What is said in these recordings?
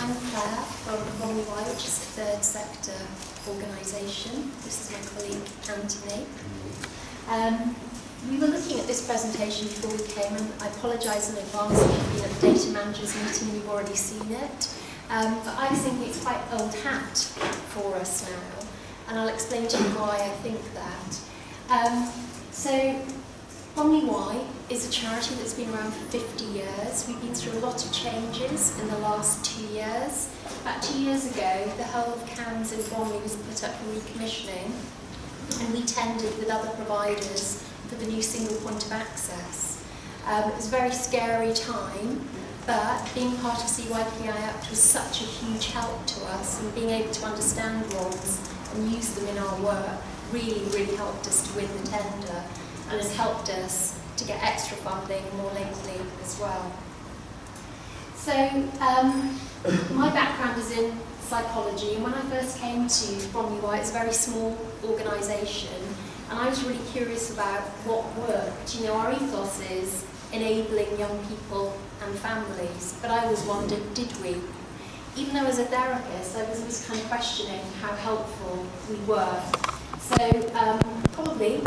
I'm Clare from Bromley, which is a third sector organisation. This is my colleague Anthony. We were looking at this presentation before we came, and I apologise in advance if you've been at the data managers meeting and you've already seen it. But I was thinking it's quite old hat for us now, and I'll explain to you why I think that. So Bromley Y is a charity that's been around for 50 years. We've been through a lot of changes in the last 2 years. About 2 years ago, the whole of CAMS in Bromley was put up for recommissioning, and we tendered with other providers for the new single point of access. It was a very scary time, but being part of CYPI Act was such a huge help to us, and being able to understand ROMs and use them in our work really helped us to win the tender, and has helped us to get extra funding more lately as well. So my background is in psychology, and when I first came to Bromley Y, it's a very small organisation, and I was really curious about what worked. You know, our ethos is enabling young people and families, but I always wondered, did we? Even though as a therapist, I was always kind of questioning how helpful we were. So probably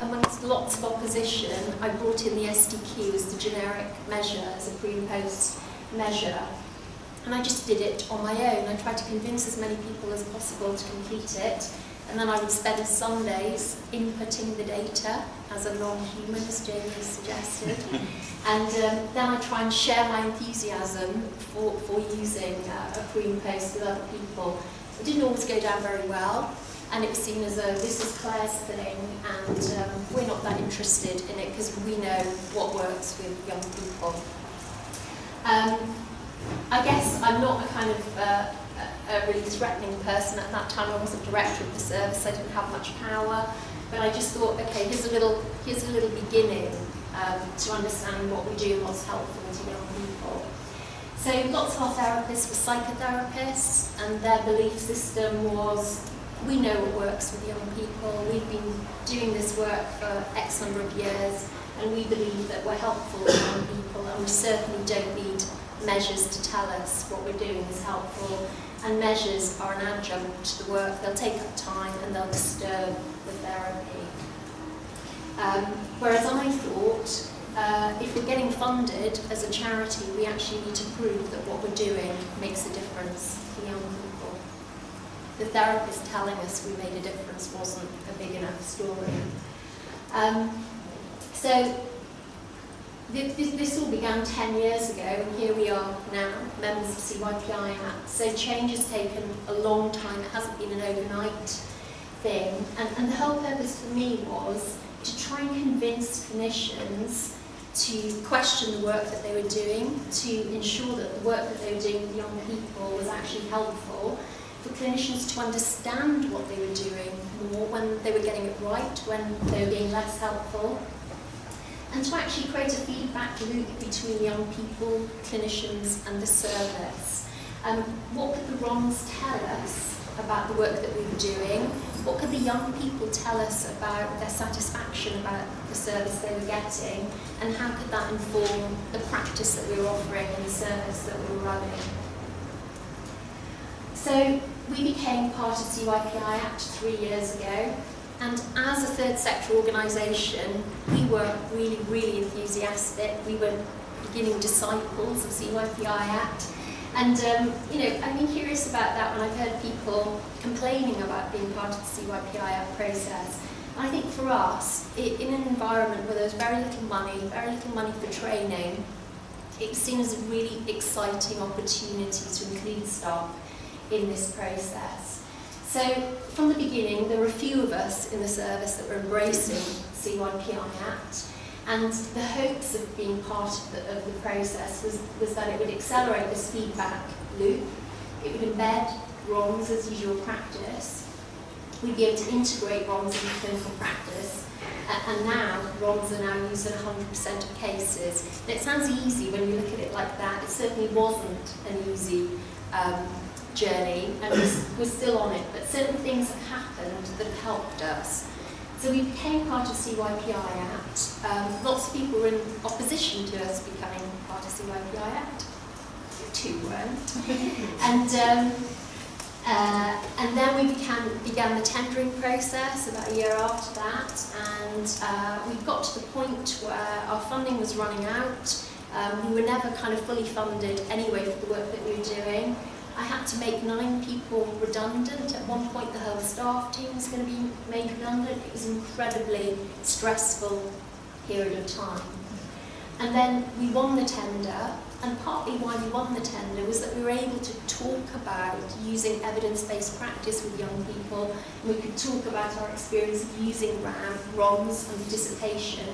amongst lots of opposition, I brought in the SDQ as the generic measure, as a pre and post measure, and I just did it on my own. I tried to convince as many people as possible to complete it, and then I would spend Sundays inputting the data as a non-human, as Jamie suggested, and then I try and share my enthusiasm for using a pre and post with other people. It didn't always go down very well, and it was seen as this is Claire's thing, and we're not that interested in it because we know what works with young people. I guess I'm not a kind of a really threatening person. At that time I wasn't director of the service, I didn't have much power, but I just thought, okay, here's a little beginning to understanding what we do and what's helpful to young people. So lots of our therapists were psychotherapists, and their belief system was, we know what works with young people, we've been doing this work for X number of years, and we believe that we're helpful to young people, and we certainly don't need measures to tell us what we're doing is helpful, and measures are an adjunct to the work. They'll take up time and they'll disturb the therapy. Whereas I thought, if we're getting funded as a charity, we actually need to prove that what we're doing makes a difference for young people. The therapist telling us we made a difference wasn't a big enough story. So this all began 10 years ago, and here we are now, members of CYPI Act. So change has taken a long time. It hasn't been an overnight thing. And the whole purpose for me was to try and convince clinicians to question the work that they were doing, to ensure that the work that they were doing with young people was actually helpful, for clinicians to understand what they were doing more, when they were getting it right, when they were being less helpful, and to actually create a feedback loop between young people, clinicians and the service. What could the ROMs tell us about the work that we were doing? What could the young people tell us about their satisfaction about the service they were getting? And how could that inform the practice that we were offering and the service that we were running? So we became part of CYPI Act 3 years ago, and as a third sector organisation, we were really enthusiastic. We were beginning disciples of CYPI Act, and you know, I've been curious about that when I've heard people complaining about being part of the CYPI Act process. And I think for us, in an environment where there's very little money for training, it was seen as a really exciting opportunity to include staff in this process. So from the beginning, there were a few of us in the service that were embracing CYPI Act, and the hopes of being part of the process was that it would accelerate this feedback loop, it would embed ROMs as usual practice, we'd be able to integrate ROMs into clinical practice, and now ROMs are now used in 100% of cases. And it sounds easy when you look at it like that. It certainly wasn't an easy journey, and we're still on it, but certain things have happened that have helped us. So we became part of CYPI Act. Lots of people were in opposition to us becoming part of CYPI Act. 2 weren't. And then we began the tendering process about a year after that, and we got to the point where our funding was running out. We were never kind of fully funded anyway for the work that we were doing. I had to make 9 people redundant. At one point, the whole staff team was going to be made redundant. It was an incredibly stressful period of time. And then we won the tender, and partly why we won the tender was that we were able to talk about using evidence-based practice with young people, and we could talk about our experience of using ROMs and participation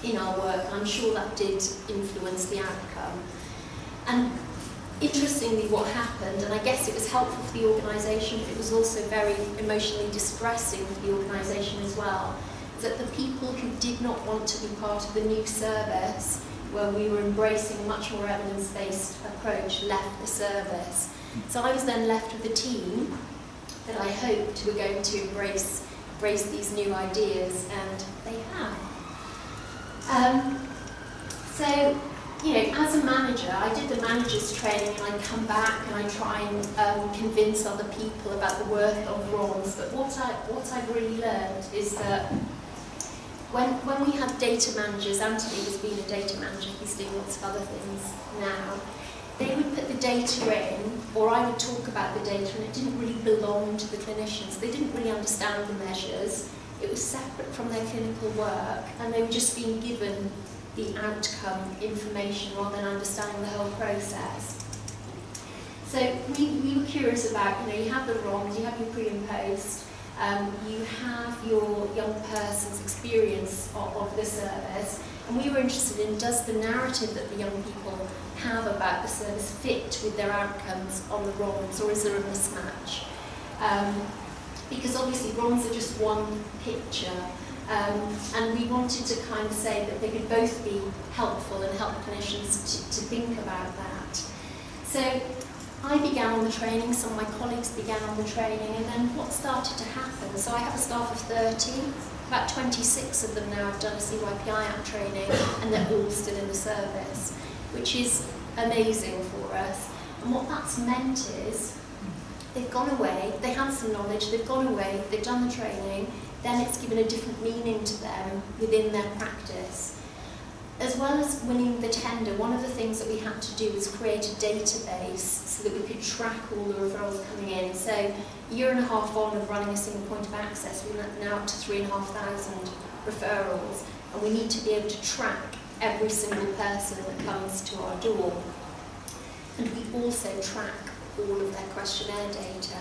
in our work. I'm sure that did influence the outcome. And interestingly, what happened, and I guess it was helpful for the organisation, but it was also very emotionally distressing for the organisation as well, that the people who did not want to be part of the new service, where we were embracing a much more evidence-based approach, left the service. So I was then left with a team that I hoped were going to embrace these new ideas, and they have. So, you know, as a manager, I did the manager's training, and I come back and I try and convince other people about the worth of ROMs. But what I've really learned is that when we had data managers, Anthony has been a data manager, he's doing lots of other things now, they would put the data in, or I would talk about the data, and it didn't really belong to the clinicians. They didn't really understand the measures. It was separate from their clinical work, and they were just being given the outcome information rather than understanding the whole process. So we were curious about, you know, you have the ROMs, you have your pre and post, you have your young person's experience of the service, and we were interested in, does the narrative that the young people have about the service fit with their outcomes on the ROMs, or is there a mismatch? Because obviously ROMs are just one picture, and we wanted to kind of say that they could both be helpful and help clinicians to think about that. So I began on the training, some of my colleagues began on the training, and then what started to happen, so I have a staff of 30, about 26 of them now have done a CYPI Act training, and they're all still in the service, which is amazing for us. And what that's meant is, they've gone away, they had some knowledge, they've gone away, they've done the training, then it's given a different meaning to them within their practice. As well as winning the tender, one of the things that we had to do was create a database so that we could track all the referrals coming in. So a year and a half on of running a single point of access, we're now up to 3,500 referrals, and we need to be able to track every single person that comes to our door. And we also track all of their questionnaire data.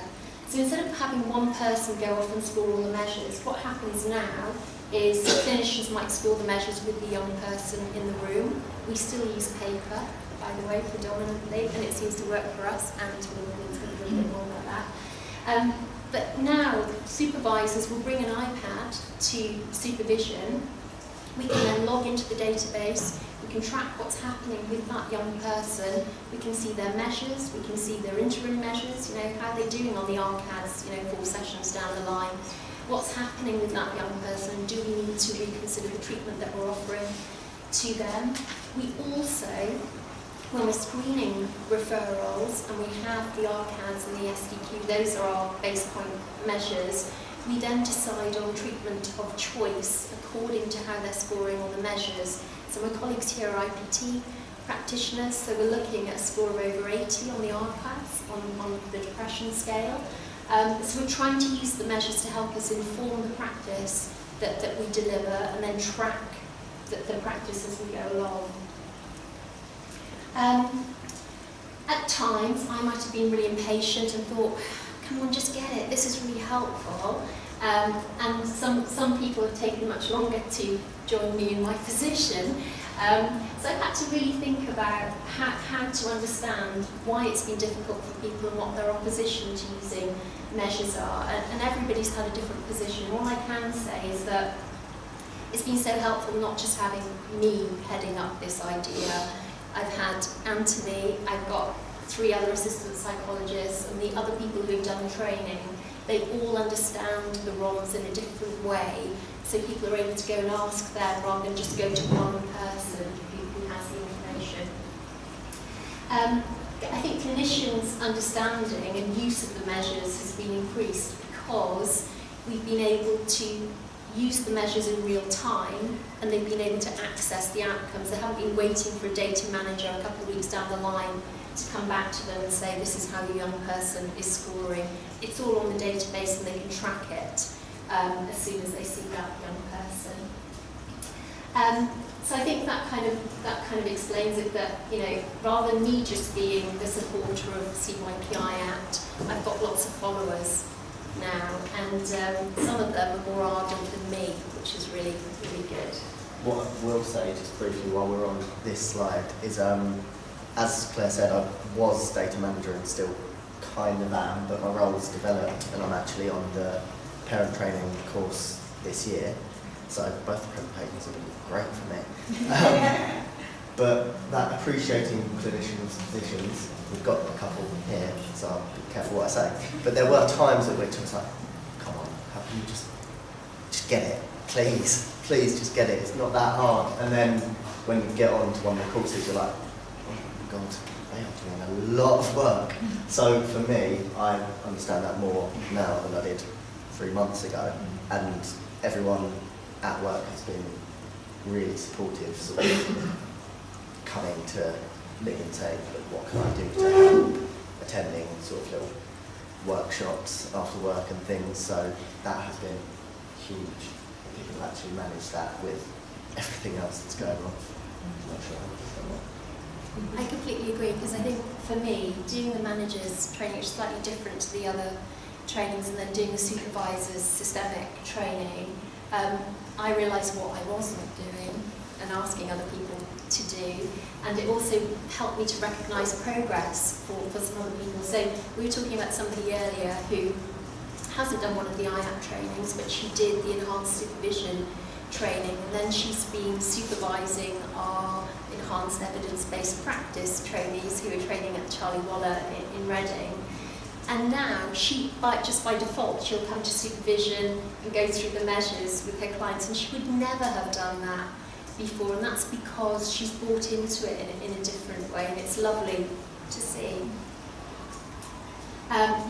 So instead of having one person go off and score all the measures, what happens now is clinicians might score the measures with the young person in the room. We still use paper, by the way, predominantly, and it seems to work for us, and we'll talk a little bit more about that. But now, supervisors will bring an iPad to supervision. We can then log into the database, we can track what's happening with that young person, we can see their measures, we can see their interim measures, you know, how they're doing on the RCAS, you know, 4 sessions down the line. What's happening with that young person? Do we need to reconsider the treatment that we're offering to them? We also, when we're screening referrals, and we have the RCAS and the SDQ, those are our base point measures, we then decide on treatment of choice according to how they're scoring on the measures. So my colleagues here are IPT practitioners, so we're looking at a score of over 80 on the RCAS, on the depression scale. So we're trying to use the measures to help us inform the practice that we deliver, and then track the practice as we go along. At times, I might have been really impatient and thought, come on, just get it, this is really helpful. And some people have taken much longer to join me in my position. So I've had to really think about how to understand why it's been difficult for people and what their opposition to using measures are. And everybody's had a different position. All I can say is that it's been so helpful not just having me heading up this idea. I've had Anthony, I've got 3 other assistant psychologists, and the other people who have done the training. They all understand the ROMs in a different way, so people are able to go and ask them rather than just go to one person who has the information. I think clinicians' understanding and use of the measures has been increased because we've been able to use the measures in real time and they've been able to access the outcomes. They haven't been waiting for a data manager a couple of weeks down the line to come back to them and say, this is how your young person is scoring. It's all on the database and they can track it as soon as they see that young person. So I think that kind of explains it, that, you know, rather than me just being the supporter of CYPI Act, I've got lots of followers now, and some of them are more ardent than me, which is really, really good. What I will say, just briefly while we're on this slide, is as Claire said, I was data manager and still kind of am, but my role's developed and I'm actually on the parent training course this year. So both the presentations have been great for me. But that appreciating clinicians, physicians, we've got a couple here, so I'll be careful what I say. But there were times at which I was like, come on, how can you just get it? Please, please just get it. It's not that hard. And then when you get on to one of the courses, you're like, oh my God, they are doing a lot of work. So for me, I understand that more now than I did 3 months ago. And everyone at work has been really supportive, sort of coming to me and saying, what can I do to help, attending sort of little workshops after work and things. So that has been huge. People actually manage that with everything else that's going on. I'm not sure. I completely agree, because I think for me, doing the managers training is slightly different to the other trainings, and then doing the supervisors systemic training, I realised what I wasn't doing and asking other people to do, and it also helped me to recognise progress for some other people. So we were talking about somebody earlier who hasn't done one of the IAP trainings, but she did the enhanced supervision training, and then she's been supervising our enhanced evidence-based practice trainees who are training at Charlie Waller in Reading. And now, just by default, she'll come to supervision and go through the measures with her clients, and she would never have done that before, and that's because she's bought into it in a different way, and it's lovely to see. At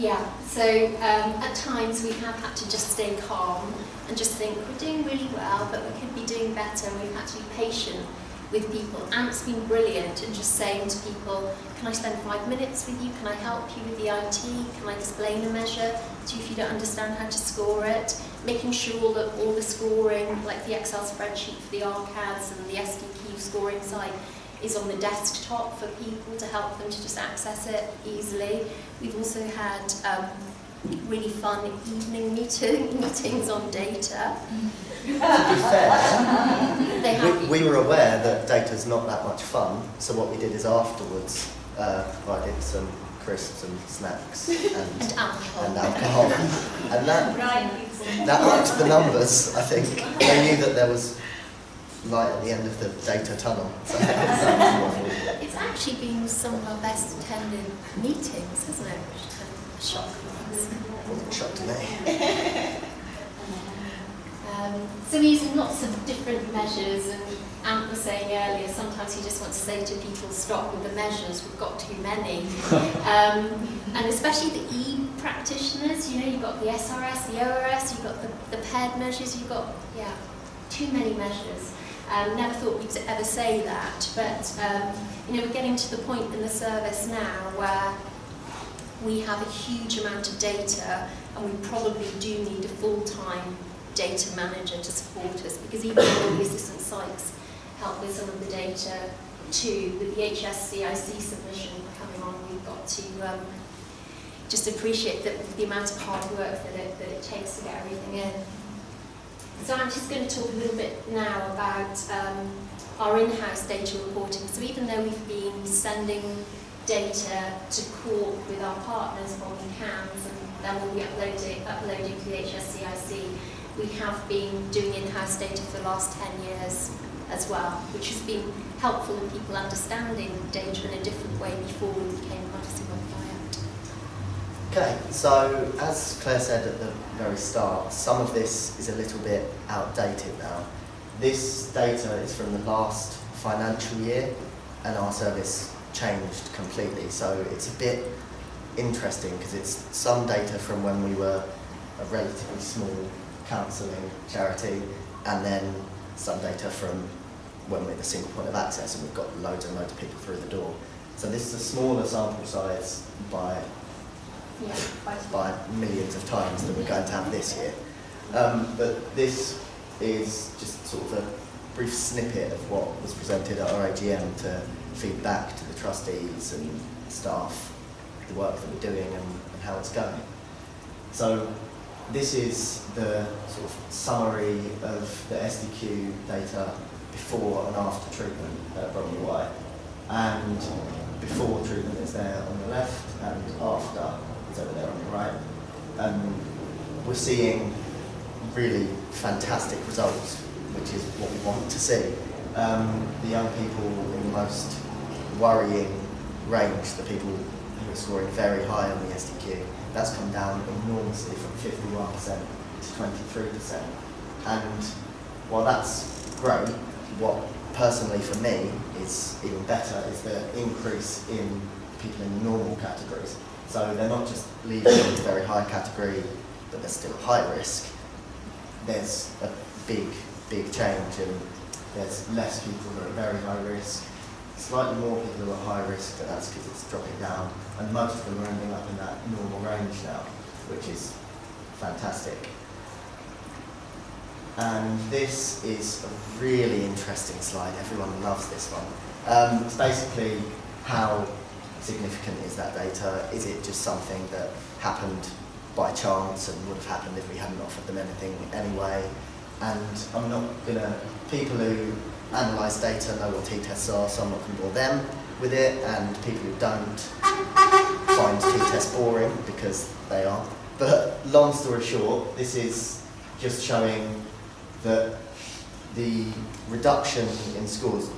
times we have had to just stay calm and just think, we're doing really well, but we could be doing better, and we've had to be patient with people. And it's been brilliant in just saying to people, can I spend 5 minutes with you? Can I help you with the IT? Can I explain a measure to you if you don't understand how to score it? Making sure that all the scoring, like the Excel spreadsheet for the RCADs and the SDQ scoring site, is on the desktop for people to help them to just access it easily. We've also had really fun evening meetings on data. To be fair, we were aware that data's not that much fun, so what we did is afterwards provided some crisps and snacks and alcohol. And that upped the numbers, I think. They knew that there was light at the end of the data tunnel. So it's actually been some of our best attended meetings, hasn't it? Which kind of shocked me. Wasn't a shock to me. So we're using lots of different measures, and Ant was saying earlier, sometimes you just want to say to people, stop with the measures, we've got too many. And especially the e-practitioners, you know, you've got the SRS, the ORS, you've got the paired measures, you've got, too many measures. Never thought we'd ever say that, but we're getting to the point in the service now where we have a huge amount of data, and we probably do need a full-time data manager to support us, because even though the assistant psychs help with some of the data too, with the HSCIC submission coming on, we've got to just appreciate the amount of hard work that it takes to get everything in. So I'm just going to talk a little bit now about our in-house data reporting. So even though we've been sending data to court with our partners when we can, and then we'll be uploading to the HSCIC, we have been doing in-house data for the last 10 years as well, which has been helpful in people understanding data in a different way before we became part of CYPI Act. Okay, so as Claire said at the very start, some of this is a little bit outdated now. This data is from the last financial year, and our service changed completely. So it's a bit interesting because it's some data from when we were a relatively small counselling charity, and then some data from when we're the single point of access and we've got loads and loads of people through the door. So this is a smaller sample size by millions of times than we're going to have this year. But this is just sort of a brief snippet of what was presented at our AGM to feed back to the trustees and staff the work that we're doing and how it's going. So this is the sort of summary of the SDQ data before and after treatment at Bromley Y. And before treatment is there on the left, and after is over there on the right. We're seeing really fantastic results, which is what we want to see. The young people in the most worrying range, the people who are scoring very high on the SDQ, that's come down enormously from 51% to 23%. And while that's great, what personally for me is even better is the increase in people in the normal categories. So they're not just leaving the very high category, but they're still high risk. There's a big change, and there's less people who are very high risk, slightly more people who are high risk, but that's because it's dropping down, and most of them are ending up in that normal range now, which is fantastic. And this is a really interesting slide. Everyone loves this one. It's basically how significant is that data? Is it just something that happened by chance and would have happened if we hadn't offered them anything anyway? And I'm not going to, people who analyse data know what t-tests are, so I'm not going to bore them with it, and people who don't find t-tests boring, because they are. But long story short, this is just showing that the reduction in scores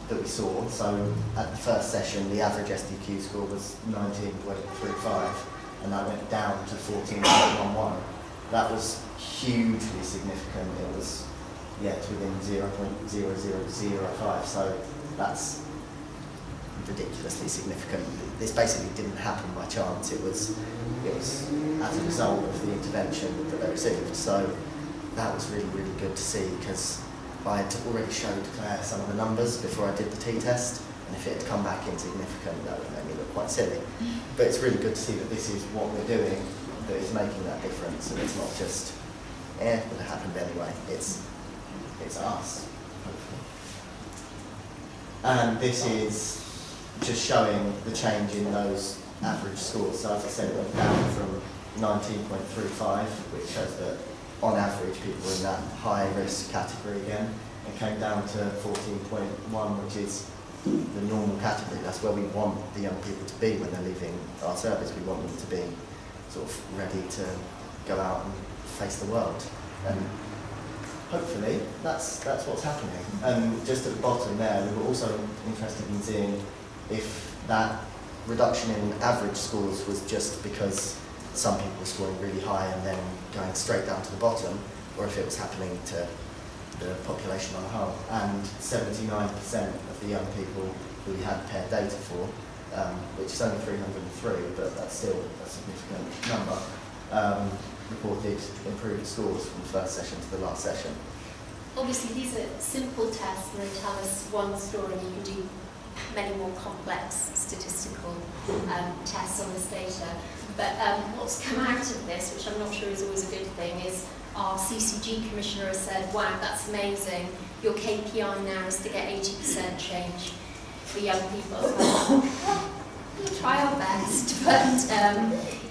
that we saw, so at the first session the average SDQ score was 19.35, and that went down to 14.11. That was hugely significant. It was, yeah, it's within 0.0005, so that's ridiculously significant. This basically didn't happen by chance. It was as a result of the intervention that they received. So that was really, really good to see, because I had already showed Claire some of the numbers before I did the t-test, and if it had come back insignificant, that would make me look quite silly. But it's really good to see that this is what we're doing that is making that difference, and it's not just, it happened anyway, it's us, hopefully. And this is just showing the change in those average scores. So as I said, it went down from 19.35, which shows that on average people were in that high risk category again, and came down to 14.1, which is the normal category. That's where we want the young people to be when they're leaving our service. We want them to be sort of ready to go out and face the world. And hopefully that's what's happening. And just at the bottom there, we were also interested in seeing if that reduction in average scores was just because some people were scoring really high and then going straight down to the bottom, or if it was happening to the population on the whole. And 79% of the young people who we had paired data for, which is only 303, but that's still a significant number, reported improved scores from the first session to the last session. Obviously these are simple tests, and they tell us one story. You can do many more complex statistical tests on this data. But what's come out of this, which I'm not sure is always a good thing, is our CCG commissioner has said, wow, that's amazing. Your KPI now is to get 80% change for young people. We'll try our best, but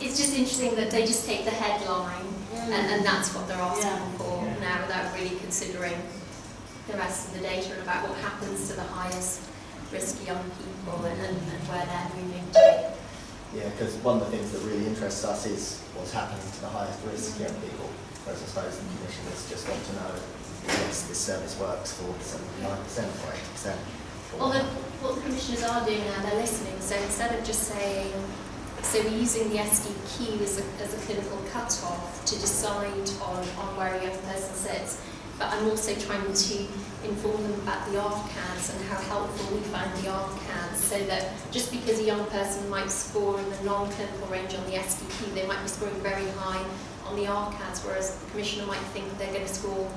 it's just interesting that they just take the headline and that's what they're asking for now, without really considering the rest of the data and about what happens to the highest risk young people and where they're moving to. Yeah, because one of the things that really interests us is what's happening to the highest risk young people. Whereas I suppose the commissioners just want to know, yes, this service works for 79% or 80%. Well, what the commissioners are doing now, they're listening. So instead of just saying, so we're using the SDQ as a clinical cut-off to decide on where a young person sits, but I'm also trying to inform them about the ARCADs and how helpful we find the ARCADs, so that just because a young person might score in the non-clinical range on the SDQ, they might be scoring very high on the ARCADs, whereas the Commissioner might think they're going to score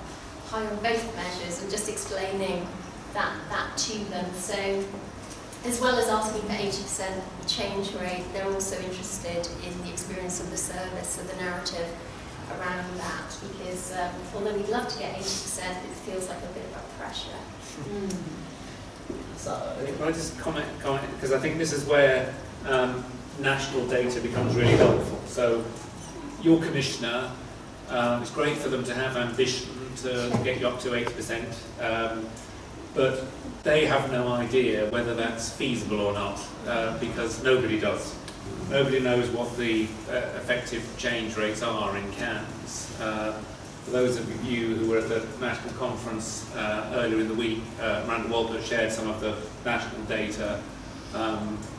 high on both measures, and just explaining that to them. So, as well as asking for 80% change rate, they're also interested in the experience of the service, so the narrative around that, because although we'd love to get 80%, it feels like a bit of a pressure. So, Can I just comment, because I think this is where national data becomes really helpful. So, your Commissioner, it's great for them to have ambition to get you up to 80%, but they have no idea whether that's feasible or not, because nobody does. Nobody knows what the effective change rates are in CAMS. For those of you who were at the national conference earlier in the week, Miranda Walbert shared some of the national data,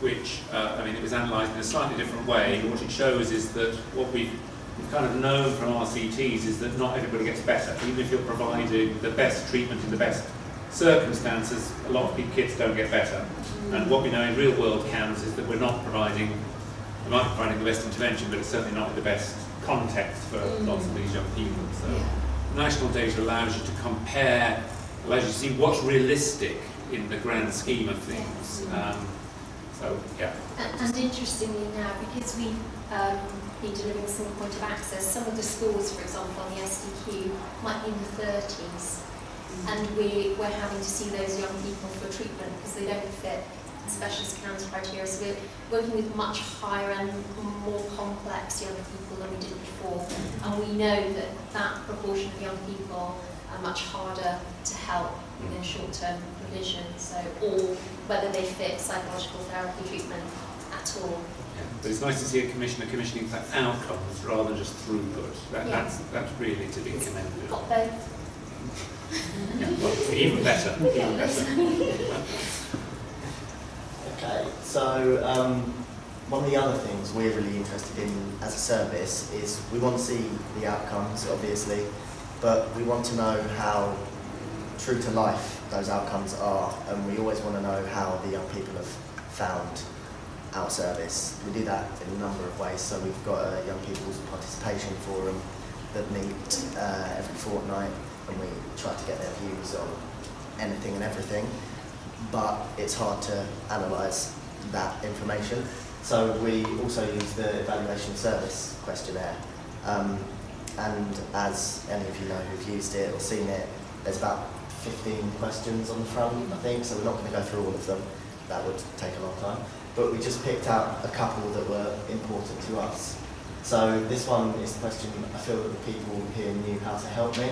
which, I mean, it was analysed in a slightly different way. And what it shows is that what we've kind of known from RCTs is that not everybody gets better. Even if you're providing the best treatment in the best circumstances, a lot of kids don't get better. And what we know in real world CAMS is that we might be providing the best intervention, but it's certainly not the best context for lots of these young people. So national data allows you to compare, allows you to see what's realistic in the grand scheme of things. So, yeah. And interestingly now, because we've been delivering single point of access, some of the scores, for example, on the SDQ might be in the 30s. And we're having to see those young people for treatment because they don't fit specialist CAMS criteria. So we're working with much higher and more complex young people than we did before. And we know that that proportion of young people are much harder to help within short-term provision, so, or whether they fit psychological therapy treatment at all. Yeah. But it's nice to see a Commissioner commissioning for outcomes rather than just throughput. That's really to be commended. Got both. Yeah, well, even better. Even better. okay, so one of the other things we're really interested in as a service is we want to see the outcomes, obviously, but we want to know how true to life those outcomes are, and we always want to know how the young people have found our service. We do that in a number of ways. So we've got a young people's participation forum that meet every fortnight, and we try to get their views on anything and everything, but it's hard to analyse that information. So we also use the evaluation service questionnaire, and as any of you know who've used it or seen it, there's about 15 questions on the front, I think, so we're not going to go through all of them. That would take a long time. But we just picked out a couple that were important to us. So this one is the question, I feel that the people here knew how to help me.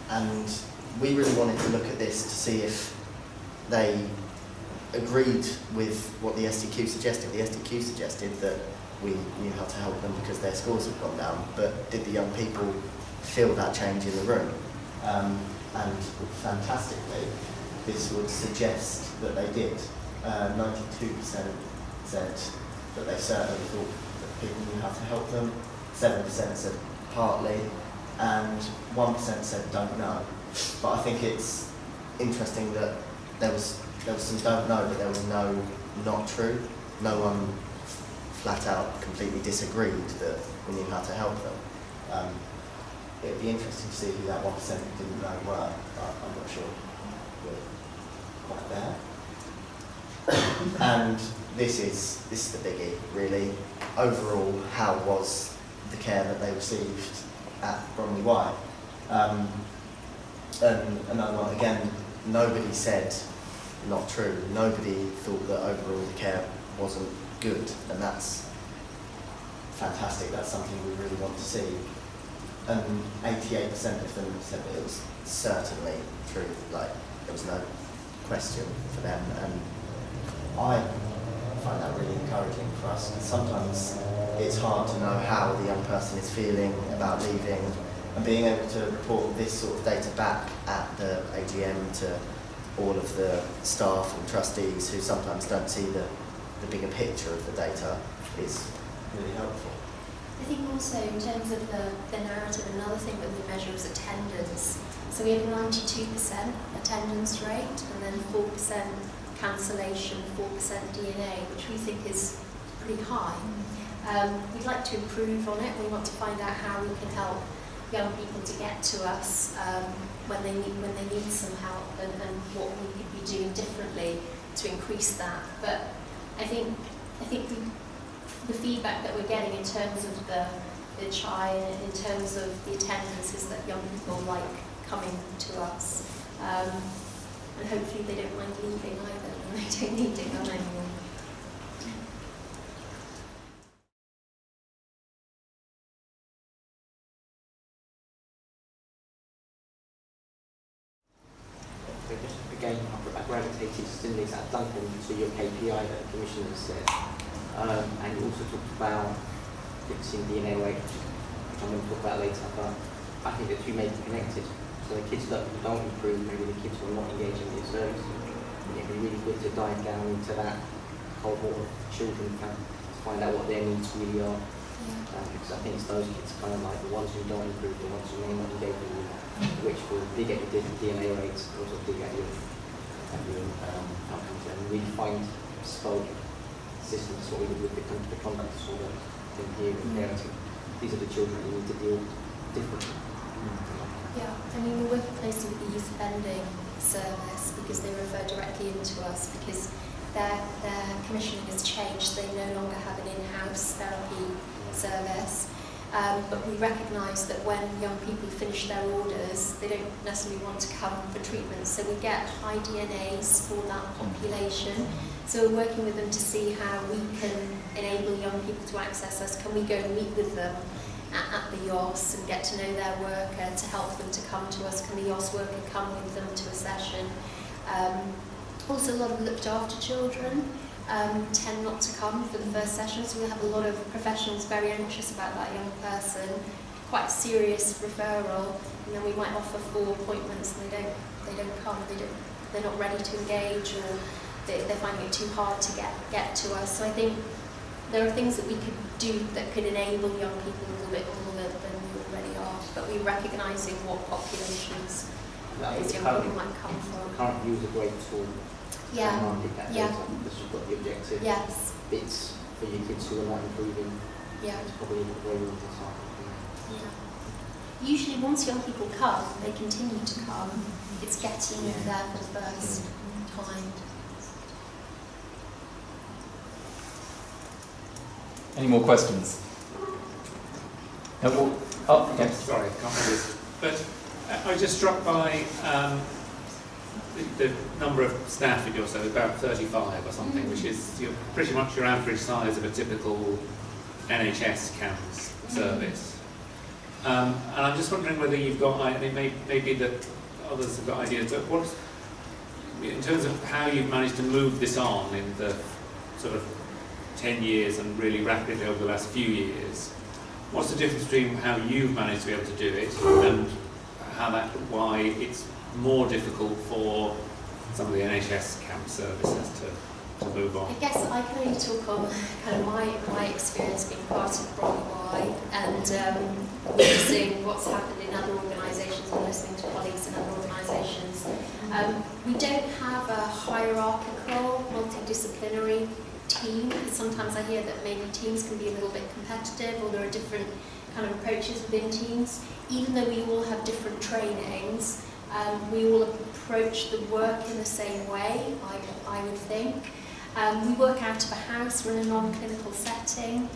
And we really wanted to look at this to see if they agreed with what the SDQ suggested. The SDQ suggested that we knew how to help them because their scores had gone down, but did the young people feel that change in the room? And fantastically, this would suggest that they did. 92% said that they certainly thought that people knew how to help them, 7% said partly, and 1% said don't know. But I think it's interesting that there was some don't know, but there was no not true. No one flat out completely disagreed that we knew how to help them. It would be interesting to see who that 1% didn't know were, but I'm not sure we're quite there. And this is the biggie, really. Overall, how was the care that they received at Bromley Y? And another one, again, nobody said not true. Nobody thought that overall the care wasn't good, and that's fantastic. That's something we really want to see. And 88% of them said that it was certainly true, like there was no question for them. And I find that really encouraging for us. Sometimes it's hard to know how the young person is feeling about leaving, and being able to report this sort of data back at the AGM to all of the staff and trustees who sometimes don't see the bigger picture of the data is really helpful. I think also in terms of the narrative, another thing that we measure is attendance. So we have a 92% attendance rate, and then 4% cancellation, 4% DNA, which we think is pretty high. We'd like to improve on it. We want to find out how we can help young people to get to us when they need some help, and what we could be doing differently to increase that. But I think the feedback that we're getting in terms of the CHI and in terms of the attendance is that young people like coming to us, and hopefully they don't mind leaving either, and they don't need to come anymore. So just again, I gravitated similarly to Duncan to your KPI that the Commissioner said, and you also talked about fixing DNA rate, which I'm going to talk about later, but I think the two may be connected. So the kids that don't improve, maybe the kids who are not engaging in the service, it'd be really good to dive down into that cohort of children to find out what their needs really are. Because I think it's those kids kind of like the ones who don't improve, the ones who may not engage in it, which will dig at your different DNA rates, and also dig at your outcomes, and really find bespoke systems, what we did with the conduct disorder thing here in parenting. These are the children that you need to deal differently. Yeah, I mean, we're working closely with the youth offending service because they refer directly into us, because their commissioning has changed. They no longer have an in-house therapy service, but we recognise that when young people finish their orders, they don't necessarily want to come for treatment, so we get high DNAs for that population. So we're working with them to see how we can enable young people to access us. Can we go and meet with them at the YOS and get to know their worker to help them to come to us? Can the YOS worker come with them to a session? Also, a lot of looked after children tend not to come for the first session, so we have a lot of professionals very anxious about that young person, quite a serious referral, and then we might offer 4 appointments and they don't come, they're not ready to engage, or they're finding it too hard to get to us. So I think there are things that we could do that could enable young people a little bit more than we already are, but we're recognising what populations these young people might come from. Current view is a great tool. Yeah. Because you've got the objective bits for your kids who are not improving. Yeah. It's probably where we want to start. Yeah. Usually once young people come, they continue to come. It's getting there for the first time. Any more questions? No, yes. Sorry, I can't remember this. But I was just struck by the number of staff in your service, about 35 or something, which is pretty much your average size of a typical NHS CAMS service. And I'm just wondering whether you've got, I mean, maybe that others have got ideas, but what's, in terms of how you've managed to move this on in the sort of 10 years and really rapidly over the last few years, what's the difference between how you've managed to be able to do it and why it's more difficult for some of the NHS camp services to move on? I guess I can only talk on kind of my experience being part of Bromley and witnessing what's happened in other organisations and listening to colleagues in other organisations. We don't have a hierarchical, multidisciplinary team, because sometimes I hear that maybe teams can be a little bit competitive, or there are different kind of approaches within teams. Even though we all have different trainings, we all approach the work in the same way, I would think. We work out of a house, we're in a non-clinical setting.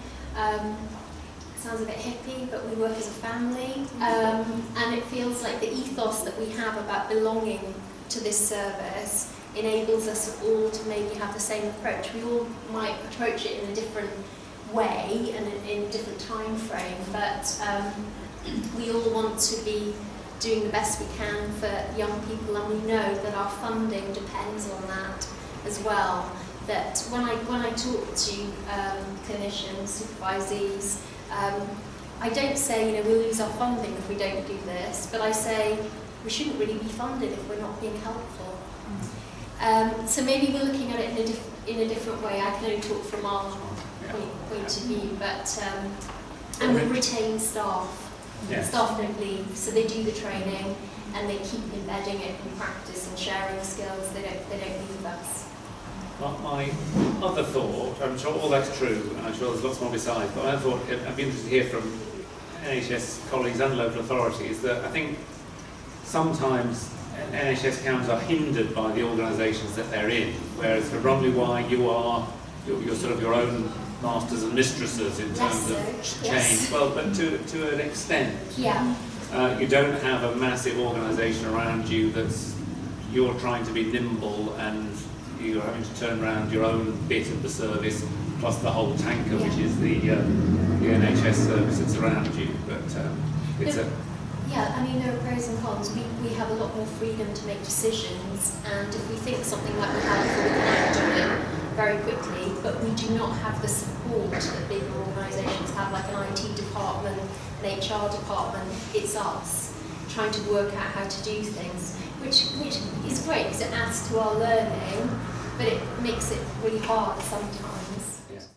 Sounds a bit hippie, but we work as a family. And it feels like the ethos that we have about belonging to this service enables us all to maybe have the same approach. We all might approach it in a different way and in a different time frame, but we all want to be doing the best we can for young people, and we know that our funding depends on that as well. That when I talk to clinicians, supervisees, I don't say, we'll lose our funding if we don't do this, but I say we shouldn't really be funded if we're not being helpful. So maybe we're looking at it in a different way. I can only talk from our point of view, but and we retain staff Yeah. Staff don't leave, so they do the training and they keep embedding it in practice and sharing skills. They don't leave us. My other thought, I'm sure all that's true, and I'm sure there's lots more besides, but I thought I'd be interested to hear from NHS colleagues and local authorities that I think sometimes NHS CAMs are hindered by the organisations that they're in, whereas for Bromley Y you're sort of your own masters and mistresses in terms of change. Yes. Well, but to an extent. Yeah. You don't have a massive organisation around you you're trying to be nimble and you're having to turn around your own bit of the service plus the whole tanker, which is the NHS service that's around you. But it's Yeah, I mean, there are pros and cons. We have a lot more freedom to make decisions, and if we think something might be helpful, we can act on it very quickly, but we do not have the support that bigger organisations have, like an IT department, an HR department. It's us trying to work out how to do things, which is great because it adds to our learning, but it makes it really hard sometimes.